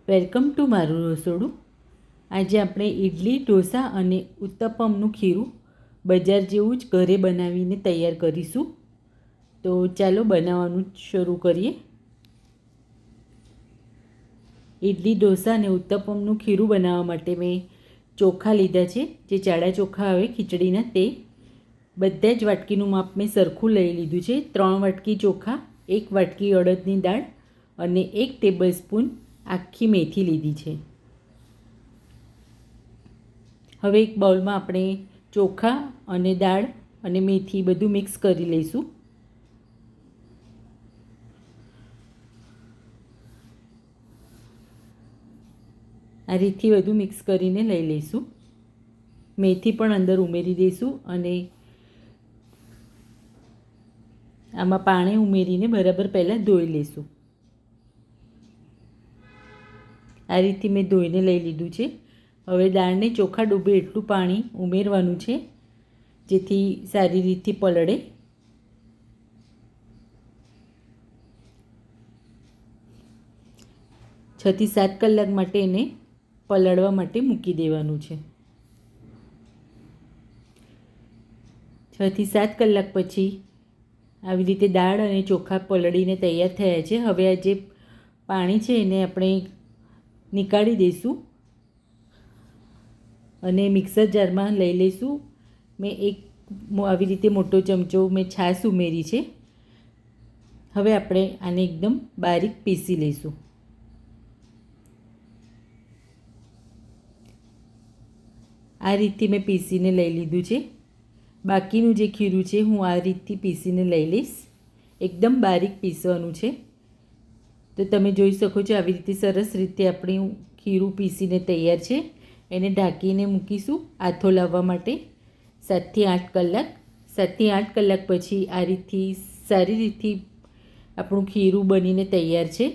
Welcome to મારું રસોડું. આજે આપણે ઇડલી, ઢોસા અને ઉત્તપમનું ખીરું બજાર જેવું જ ઘરે બનાવીને તૈયાર કરીશું. તો ચાલો બનાવવાનું શરૂ કરીએ. ઇડલી, ઢોસા અને ઉત્તપમનું ખીરું બનાવવા માટે મેં ચોખા લીધા છે, જે જાડા ચોખા આવે ખીચડીના, તે બધા જ વાટકીનું માપ મેં સરખું લઈ લીધું છે. 3 વાટકી ચોખા, 1 વાટકી અડદની દાળ અને 1 ટેબલસ્પૂન આખી મેથી લીધી છે. હવે એક બાઉલમાં આપણે ચોખા અને દાળ અને મેથી બધું મિક્સ કરી લઈશું. આ રીતથી બધું મિક્સ કરીને લઈ લઈશું. મેથી પણ અંદર ઉમેરી દઈશું અને આમાં પાણી ઉમેરીને બરાબર પહેલાં ધોઈ લઈશું. આ રીતથી મેં ધોઈને લઈ લીધું છે. હવે દાળને ચોખા ડૂબે એટલું પાણી ઉમેરવાનું છે, જેથી સારી રીતથી પલળે. છ થી 7 કલાક માટે એને પલળવા માટે મૂકી દેવાનું છે. 6 થી 7 કલાક પછી આવી રીતે દાળ અને ચોખા પલળીને તૈયાર થયા છે. હવે આ જે પાણી છે એને આપણે નીકાળી દઈશું અને મિક્સર જારમાં લઈ લઈશું. મેં આવી રીતે મોટો ચમચો મેં છાશ ઉમેરી છે. હવે આપણે આને એકદમ બારીક પીસી લઈશું. આ રીતથી મેં પીસીને લઈ લીધું છે. બાકીનું જે ખીરું છે હું આ રીતથી પીસીને લઈ લઈશ. એકદમ બારીક પીસવાનું છે. તો તમે જોઈ શકો છો આવી રીતે સરસ રીતે આપણું ખીરું પીસીને તૈયાર છે. એને ઢાંકીને મૂકીશું આથો લાવવા માટે 7 થી 8 કલાક. 7 થી 8 કલાક પછી આ રીતથી સારી રીતથી આપણું ખીરું બનીને તૈયાર છે.